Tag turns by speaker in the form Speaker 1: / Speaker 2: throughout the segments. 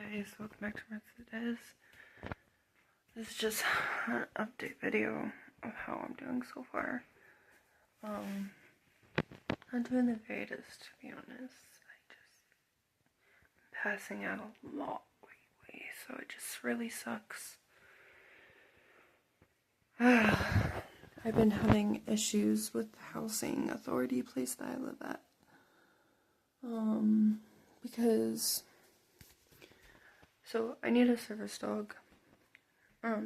Speaker 1: guys, welcome back to Mercedes. This is just an update video of how I'm doing so far. I'm doing the greatest, to be honest. I'm passing out a lot lately, so it just really sucks. I've been having issues with the housing authority place that I live at. Because so I need a service dog.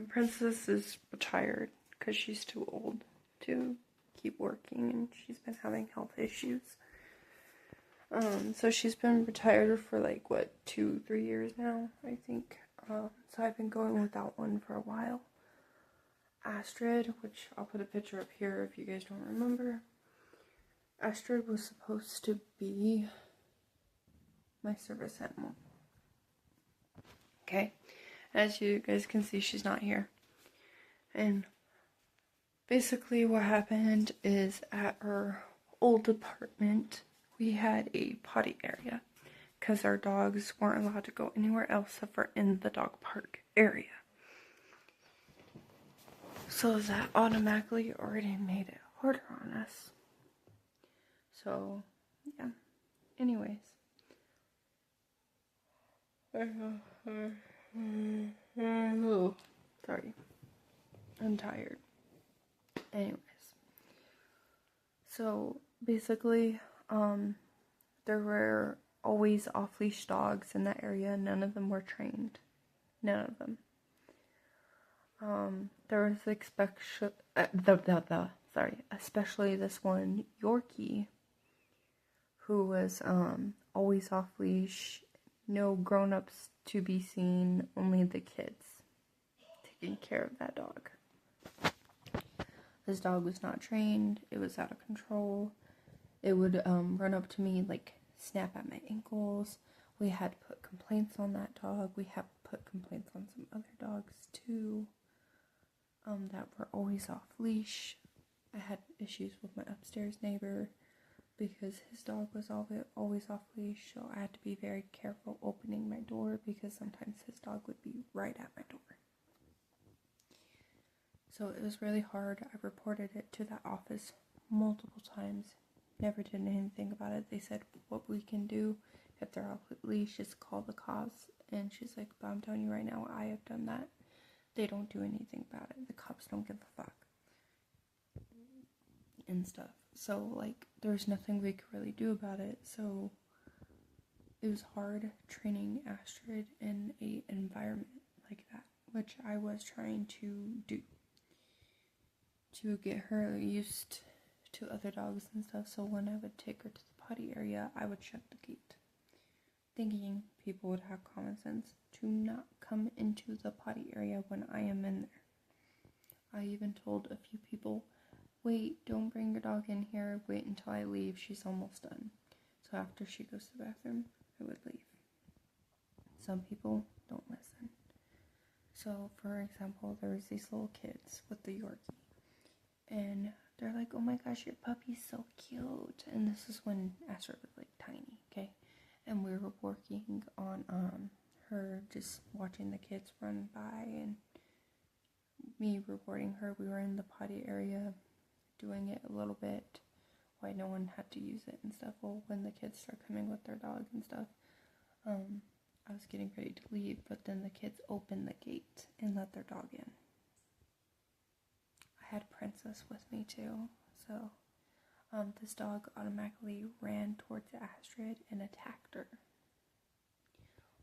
Speaker 1: Princess is retired because she's too old to keep working and she's been having health issues. So she's been retired for 2-3 years now, I think. So I've been going without one for a while. Astrid, which I'll put a picture up here if you guys don't remember. Astrid was supposed to be my service animal. Okay, as you guys can see, she's not here. And basically what happened is at our old apartment, we had a potty area because our dogs weren't allowed to go anywhere else except for in the dog park area. So that automatically already made it harder on us. So, yeah. Anyways. Oh, sorry. I'm tired. Anyways. So, basically, there were always off-leash dogs in that area. None of them were trained. None of them. There was especially this one Yorkie who was always off leash, no grown-ups to be seen, only the kids taking care of that dog. This dog was not trained. It was out of control. It would run up to me, snap at my ankles. We had put complaints on that dog. We have put complaints on some other dogs too. That were always off leash. I had issues with my upstairs neighbor because his dog was always off leash, so I had to be very careful opening my door because sometimes his dog would be right at my door. So it was really hard. I reported it to that office multiple times. Never did anything about it. They said what we can do if they're off leash is call the cops. And she's like, but I'm telling you right now, I have done that. They don't do anything about it. The cops don't give a fuck. And stuff. So, there's nothing we could really do about it. So, it was hard training Astrid in an environment like that. Which I was trying to do. To get her used to other dogs and stuff. So, when I would take her to the potty area, I would shut the gate. Thinking people would have common sense to not come into the potty area when I am in there. I even told a few people, wait, don't bring your dog in here, wait until I leave, she's almost done. So after she goes to the bathroom, I would leave. Some people don't listen. So, for example, there was these little kids with the Yorkie. And they're like, oh my gosh, your puppy's so cute. And this is when Astrid was tiny, okay? And we were working on her just watching the kids run by and me reporting her. We were in the potty area doing it a little bit. Why no one had to use it and stuff. Well, when the kids start coming with their dog and stuff, I was getting ready to leave, but then the kids opened the gate and let their dog in. I had Princess with me too, so this dog automatically ran towards Astrid and attacked her.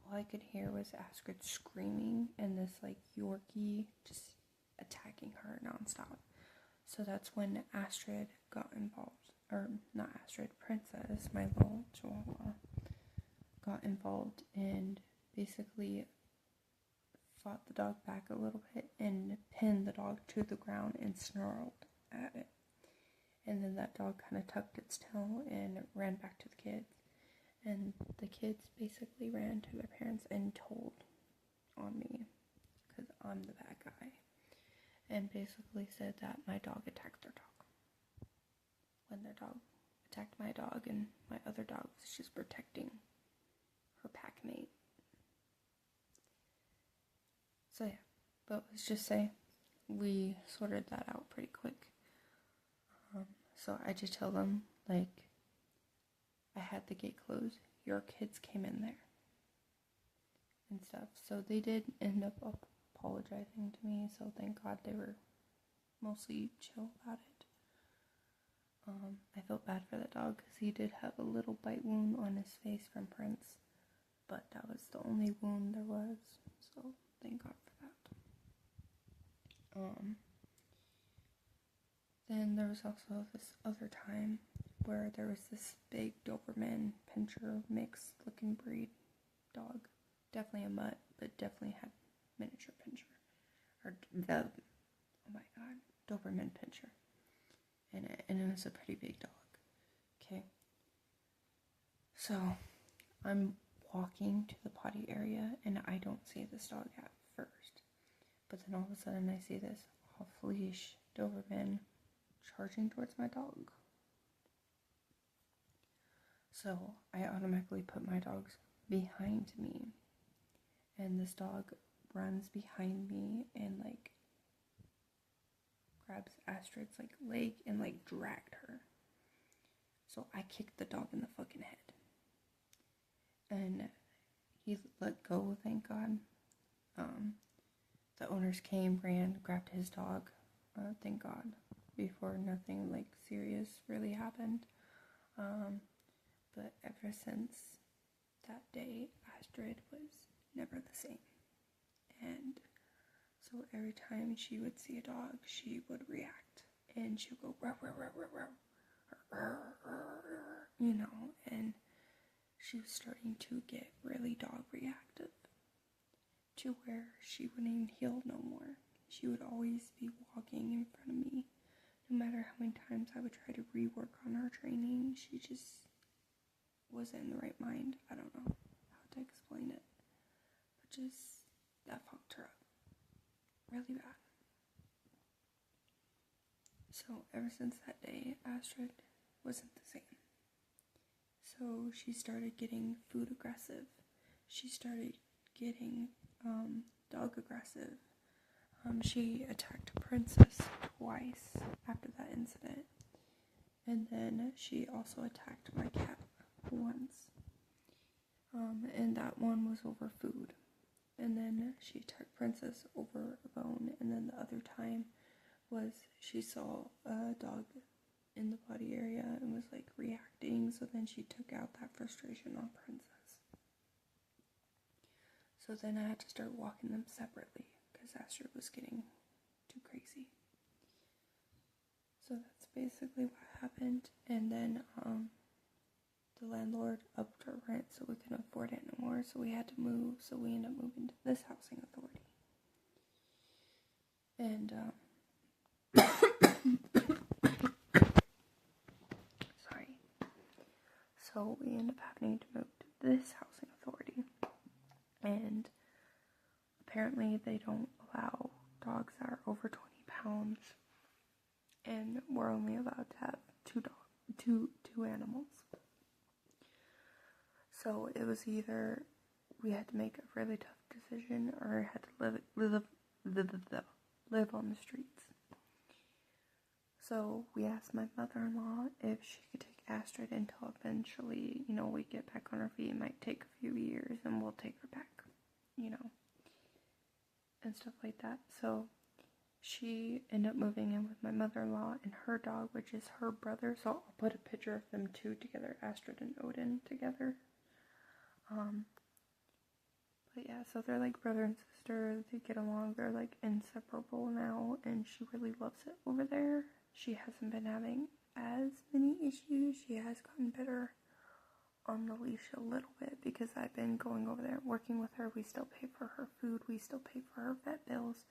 Speaker 1: All I could hear was Astrid screaming and this Yorkie just attacking her nonstop. So that's when Astrid got involved. Or not Astrid, Princess, my little chihuahua, got involved and basically fought the dog back a little bit and pinned the dog to the ground and snarled at it. And then that dog kind of tucked its tail and ran back to the kids. And the kids basically ran to their parents and told on me because I'm the bad guy. And basically said that my dog attacked their dog. When their dog attacked my dog and my other dog was just protecting her pack mate. So yeah, but let's just say we sorted that out pretty quick. So I just tell them, like, I had the gate closed, your kids came in there and stuff. So they did end up apologizing to me, so thank God they were mostly chill about it. I felt bad for the dog because he did have a little bite wound on his face from Prince, but that was the only wound there was, so thank God for that. Then there was also this other time where there was this big Doberman Pinscher mix looking breed dog. Definitely a mutt, but definitely had miniature Pinscher. Oh my god, Doberman Pinscher. And it was a pretty big dog. Okay. So I'm walking to the potty area and I don't see this dog at first. But then all of a sudden I see this off-leash Doberman charging towards my dog. So I automatically put my dogs behind me. And this dog runs behind me and like grabs Astrid's like leg and like dragged her. So I kicked the dog in the fucking head. And he let go, thank God. The owners came, ran, grabbed his dog, thank God, before nothing like serious really happened. But ever since that day, Astrid was never the same. And so every time she would see a dog, she would react. And she would go, row, row, row, row, row, you know, and she was starting to get really dog reactive to where she wouldn't even heel no more. She would always be walking in front of me. No matter how many times I would try to rework on her training, she just wasn't in the right mind. I don't know how to explain it. But just, that fucked her up. Really bad. So ever since that day, Astrid wasn't the same. So she started getting food aggressive. She started getting dog aggressive. She attacked Princess twice after that incident. And then she also attacked my cat once. And that one was over food. And then she attacked Princess over a bone. And then the other time was she saw a dog in the body area and was like reacting. So then she took out that frustration on Princess. So then I had to start walking them separately because Astrid was getting too crazy. So that's basically what happened. And then the landlord upped our rent so we couldn't afford it anymore. So we had to move. So we ended up moving to this housing authority. And sorry. So we ended up having to move to this housing authority. And apparently they don't allow dogs that are over 20 pounds. And we're only allowed to have two animals. So it was either we had to make a really tough decision or had to live on the streets. So we asked my mother-in-law if she could take Astrid until eventually, we get back on our feet. It might take a few years and we'll take her back, and stuff like that. So she ended up moving in with my mother-in-law and her dog, which is her brother. So I'll put a picture of them two together, Astrid and Odin together. But yeah, so they're like brother and sister. They get along. They're like inseparable now, and she really loves it over there. She hasn't been having as many issues. She has gotten better on the leash a little bit because I've been going over there and working with her. We still pay for her food. We still pay for her vet bills.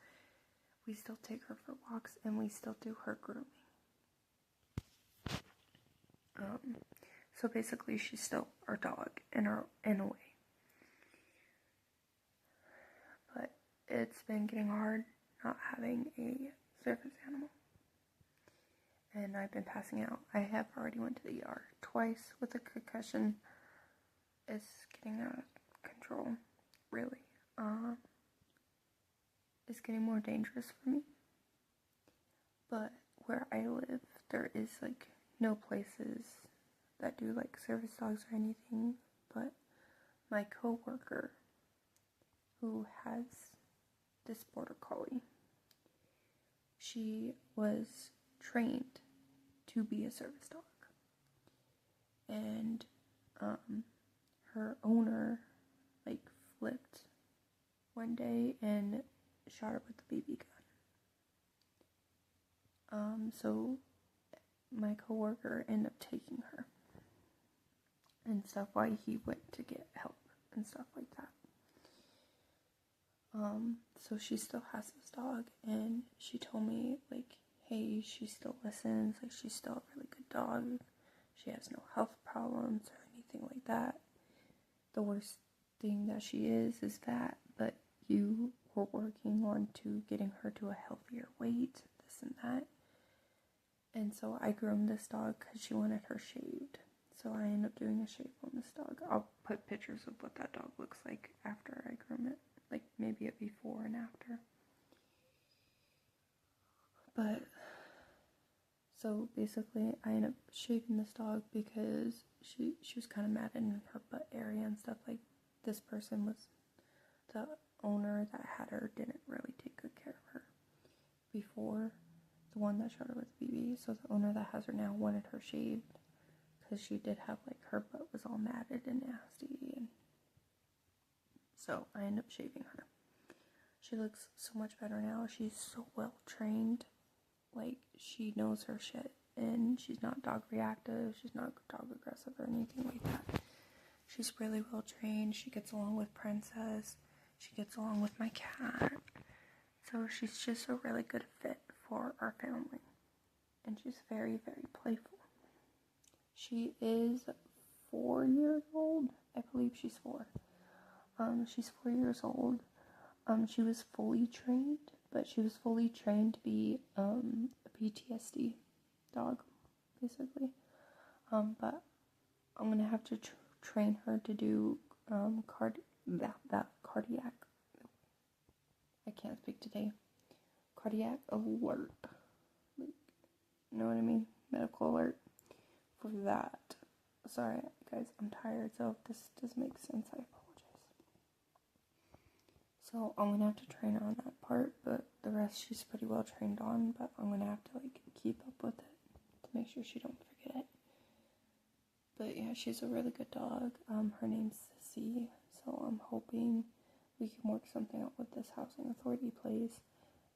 Speaker 1: We still take her for walks, and we still do her grooming. So basically, she's still our dog in a way. But it's been getting hard not having a service animal. And I've been passing out. I have already went to the ER twice with a concussion. It's getting out of control, really. is getting more dangerous for me. But where I live, there is like no places that do like service dogs or anything. But my coworker, who has this border collie, she was trained to be a service dog. And her owner like flipped one day and shot her with the BB gun. So my coworker ended up taking her and stuff while he went to get help and stuff like that. So she still has this dog, and she told me, like, hey, she still listens, like, she's still a really good dog. She has no health problems or anything like that. The worst thing that she is that, but you were working on to getting her to a healthier weight, this and that. And so I groomed this dog because she wanted her shaved. So I ended up doing a shave on this dog. I'll put pictures of what that dog looks like after I groom it. Like maybe a before and after. But so basically I ended up shaving this dog because she was kind of mad in her butt area and stuff. Like this person was the owner that had her didn't really take good care of her before, the one that shot her with BB. So the owner that has her now wanted her shaved because she did have like her butt was all matted and nasty, and so I ended up shaving her. She looks so much better now. She's so well trained. Like, she knows her shit. And she's not dog reactive. She's not dog aggressive or anything like that. She's really well trained. She gets along with Princess. She gets along with my cat. So she's just a really good fit for our family. And she's very, very playful. She is 4 years old. I believe she's 4. She's 4 years old. She was fully trained, but she was fully trained to be a PTSD dog, basically. But I'm gonna have to train her to do cardiac. I can't speak today. Cardiac alert, like, you know what I mean? Medical alert for that. Sorry, guys, I'm tired, so if this doesn't make sense, I apologize. So I'm gonna have to train her on that part, but the rest she's pretty well trained on, but I'm gonna have to like keep up with it to make sure she don't forget it. But yeah, she's a really good dog. Her name's Sissy, so I'm hoping we can work something out with this housing authority place.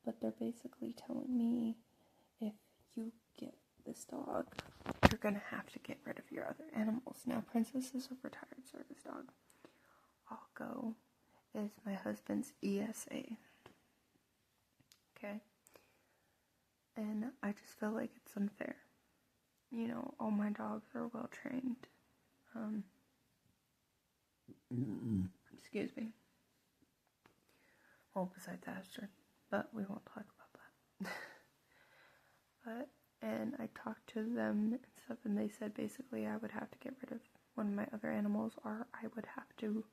Speaker 1: But they're basically telling me if you get this dog, you're gonna have to get rid of your other animals. Now, Princess is a retired service dog. Akko is my husband's ESA. Okay? And I just feel like it's unfair. You know, all my dogs are well trained. Excuse me. Well, besides Asher, but we won't talk about that. And I talked to them and stuff, and they said basically I would have to get rid of one of my other animals, or I would have to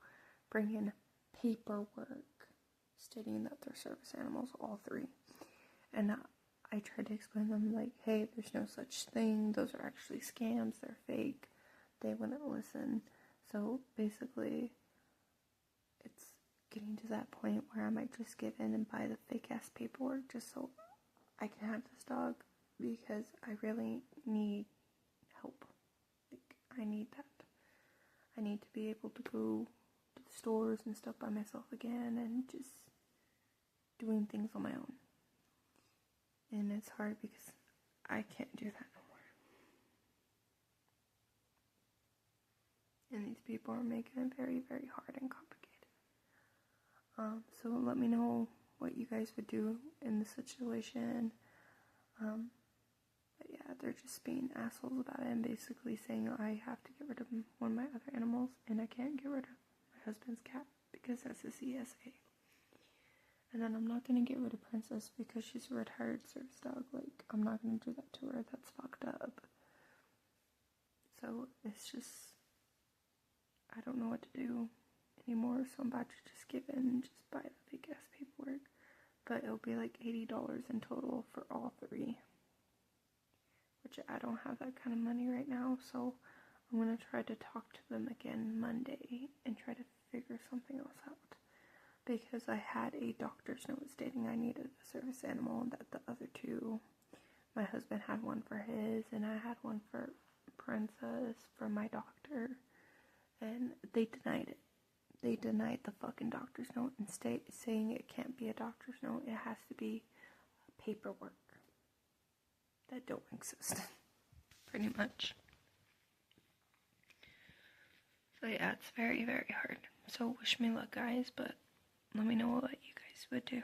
Speaker 1: bring in paperwork stating that they're service animals, all 3. And I tried to explain to them, like, hey, there's no such thing. Those are actually scams. They're fake. They wouldn't listen. So basically, it's getting to that point where I might just give in and buy the fake-ass paperwork just so I can have this dog, because I really need help. Like, I need that. I need to be able to go to the stores and stuff by myself again and just doing things on my own. And it's hard because I can't do that no more. And these people are making it very, very hard and complicated. So let me know what you guys would do in this situation. But yeah, they're just being assholes about it and basically saying I have to get rid of one of my other animals, and I can't get rid of my husband's cat because that's his ESA. And then I'm not going to get rid of Princess because she's a retired service dog. Like, I'm not going to do that to her. That's fucked up. So it's just, I don't know what to do anymore. So I'm about to just give in and just buy the fake ass paperwork. but it'll be like $80 in total for all 3. Which I don't have that kind of money right now, so I'm going to try to talk to them again Monday and try to figure something else out. Because I had a doctor's note stating I needed a service animal, and that the other 2, my husband had one for his, and I had one for Princess, for my doctor, and they denied it. They denied the fucking doctor's note and saying it can't be a doctor's note, it has to be paperwork that don't exist. Pretty much. So yeah, it's very, very hard. So wish me luck, guys, but let me know what you guys would do.